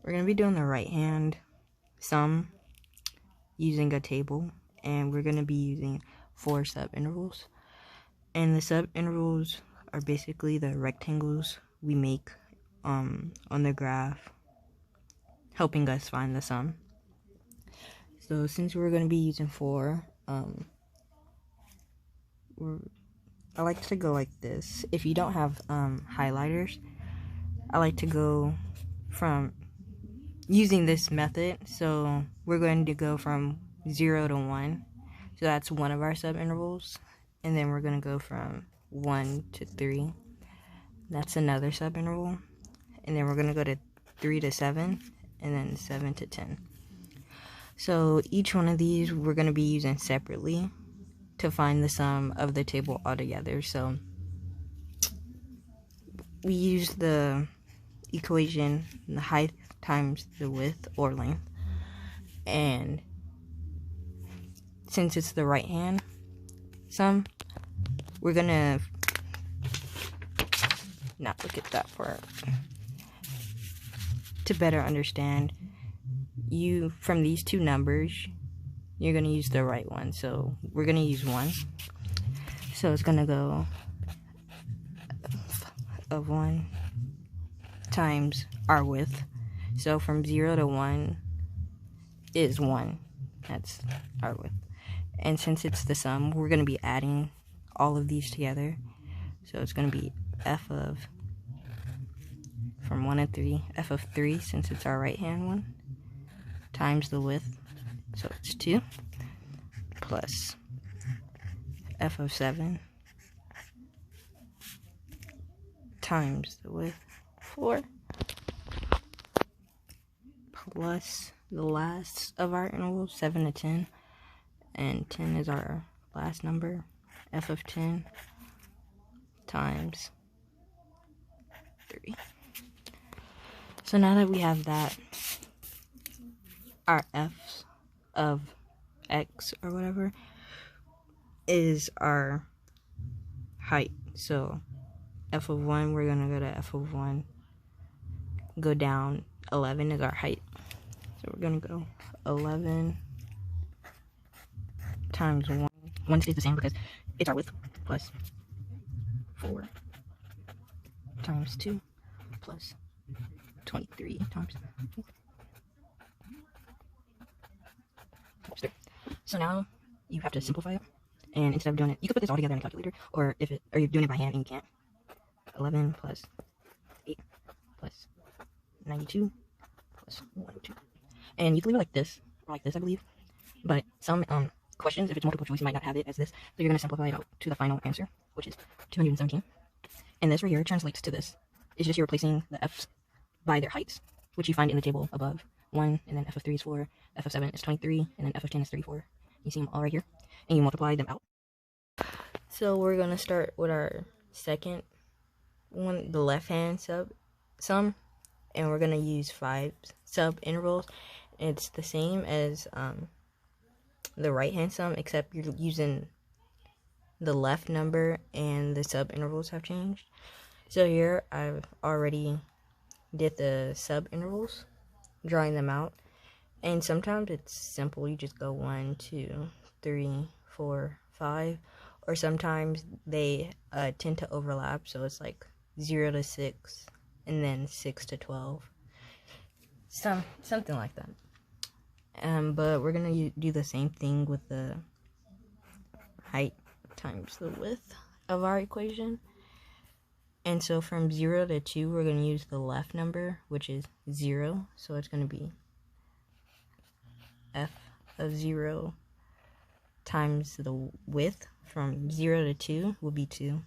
We're going to be doing the right hand sum using a table, and we're going to be using 4 subintervals. And the subintervals are basically the rectangles we make on the graph, helping us find the sum. So since we're going to be using 4, I like to go like this. If you don't have highlighters, I like to go from using this method. So we're going to go from 0 to 1. So that's one of our subintervals. And then we're going to go from 1 to 3. That's another subinterval. And then we're going to go to 3 to 7. And then 7 to 10. So each one of these we're going to be using separately to find the sum of the table altogether. So we use the equation, the height times the width or length. And since it's the right hand sum, we're gonna not look at that part. To better understand, from these two numbers, you're gonna use the right one. So we're gonna use 1. So it's gonna go of 1 times our width. So from 0 to 1 is 1. That's our width. And since it's the sum, we're going to be adding all of these together. So it's going to be f of, from 1 to 3, f of 3, since it's our right hand one, times the width, so it's 2, plus f of 7 times the width, 4, plus the last of our intervals, 7 to 10, and 10 is our last number, f of 10 times 3. So now that we have that, our f of x or whatever is our height. So f of 1, we're going to go to f of 1, go down, 11 is our height. So we're going to go 11 times 1. 1 stays the same because it's our width, plus 4 times 2 plus 23 times 4 times 3. So now you have to simplify it. And instead of doing it, you could put this all together in a calculator, or you're doing it by hand and you can't. 11 plus 8 plus 92 plus 102. And you can leave it like this, or like this, I believe. But some questions, if it's multiple choice, you might not have it as this. So you're going to simplify it out to the final answer, which is 217. And this right here translates to this. It's just you're replacing the f's by their heights, which you find in the table above. 1, and then f of 3 is 4, f of 7 is 23, and then f of 10 is 34. You see them all right here. And you multiply them out. So we're going to start with our second one, the left-hand sum, and we're going to use 5 subintervals. It's the same as the right-hand sum, except you're using the left number and the subintervals have changed. So here I've already did the subintervals, drawing them out, and sometimes it's simple. You just go 1, 2, 3, 4, 5, or sometimes they tend to overlap, so it's like 0 to 6 and then 6 to 12, something like that. But we're gonna do the same thing with the height times the width of our equation. And so from 0 to 2, we're going to use the left number, which is 0. So it's going to be f of 0 times the width from 0 to 2 will be 2.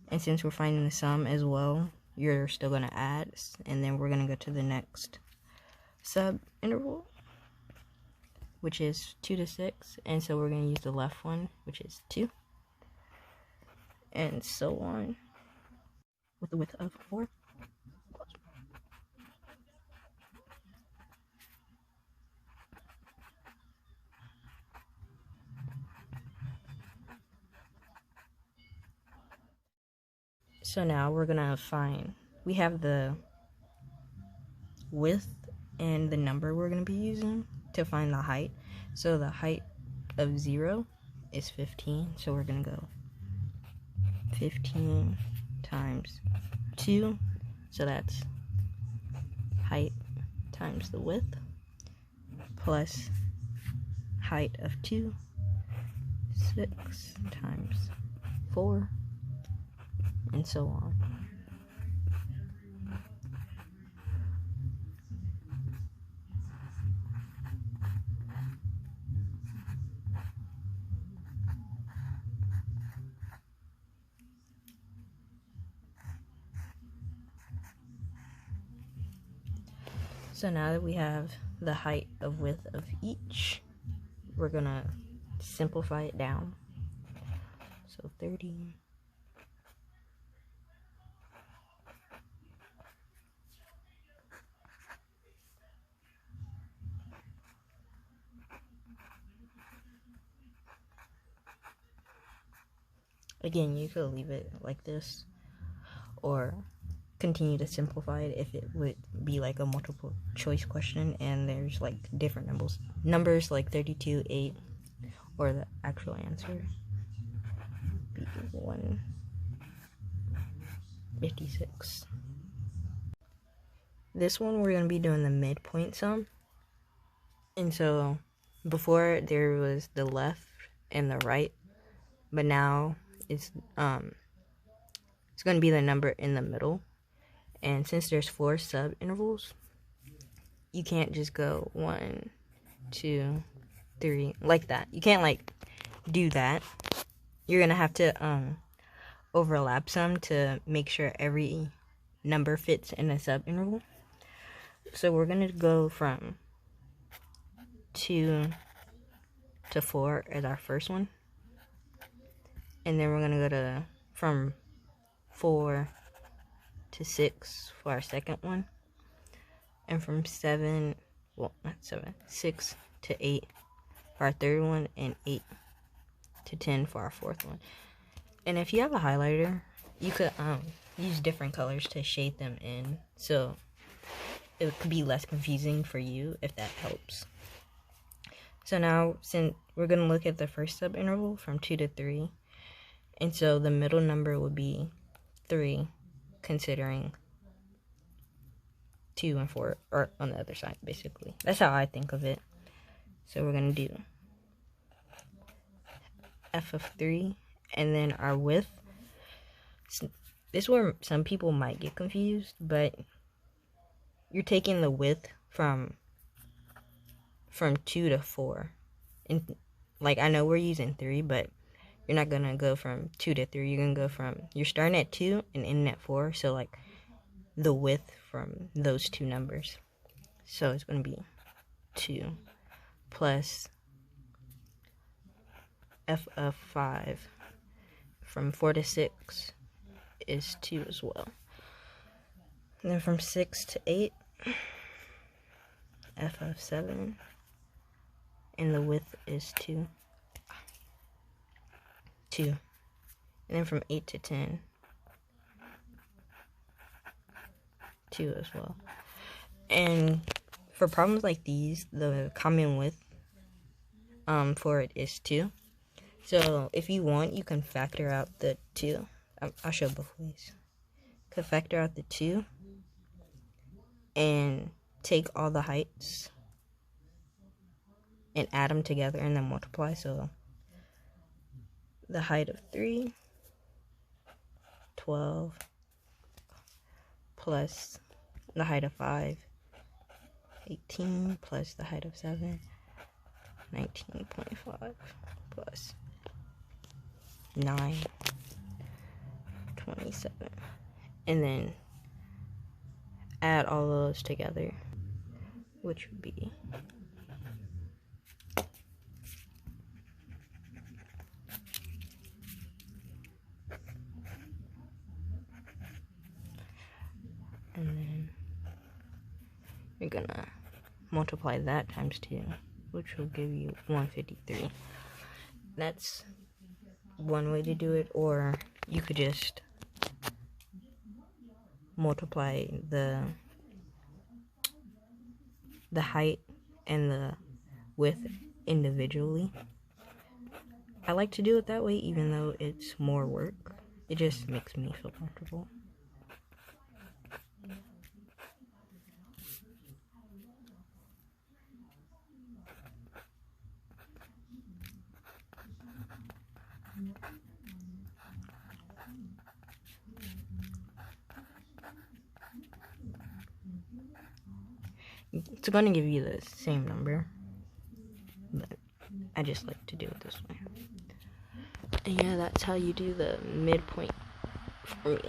And since we're finding the sum as well, you're still going to add. And then we're going to go to the next subinterval, which is 2 to 6. And so we're going to use the left one, which is 2. And so on, with the width of 4. So now we're gonna find, we have the width and the number we're going to be using to find the height. So the height of 0 is 15, so we're going to go 15 times 2, so that's height times the width, plus height of 2, 6 times 4, and so on. So now that we have the height of width of each, we're gonna simplify it down. So 30 again, you could leave it like this or continue to simplify it if it would be like a multiple choice question and there's like different numbers like 32, 8, or the actual answer be 156. This one we're going to be doing the midpoint sum. And so before there was the left and the right, but now it's going to be the number in the middle. And since there's 4 sub intervals, you can't just go 1, 2, 3 like that. You can't like do that. You're gonna have to overlap some to make sure every number fits in a sub interval. So we're gonna go from 2 to 4 as our first one, and then we're gonna go to from 4 to 6 for our second one, and from 6 to 8 for our third one, and 8 to 10 for our fourth one. And if you have a highlighter, you could use different colors to shade them in, so it could be less confusing for you if that helps. So now, since we're going to look at the first sub interval from 2 to 3, and so the middle number would be 3, considering 2 and 4 are on the other side, basically. That's how I think of it. So we're going to do f of 3, and then our width. This is where some people might get confused, but you're taking the width from 2 to 4. And like, I know we're using 3, but you're not gonna go from 2 to 3. You're gonna go you're starting at 2 and ending at 4. So like the width from those two numbers. So it's gonna be 2 plus f of 5 from 4 to 6 is 2 as well. And then from 6 to 8, f of 7, and the width is 2. 2. And then from 8 to 10, 2 as well. And for problems like these, the common width for it is 2. So if you want, you can factor out the 2. I'll show both ways. You can factor out the 2 and take all the heights and add them together and then multiply. So the height of 3, 12, plus the height of 5, 18, plus the height of 7, 19.5, plus 9, 27. And then add all those together, which would be and then you're gonna multiply that times 2, which will give you 153. That's one way to do it, or you could just multiply the the height and the width individually. I like to do it that way, even though it's more work. It just makes me feel comfortable. It's going to give you the same number, but I just like to do it this way. And yeah, that's how you do the midpoint for me.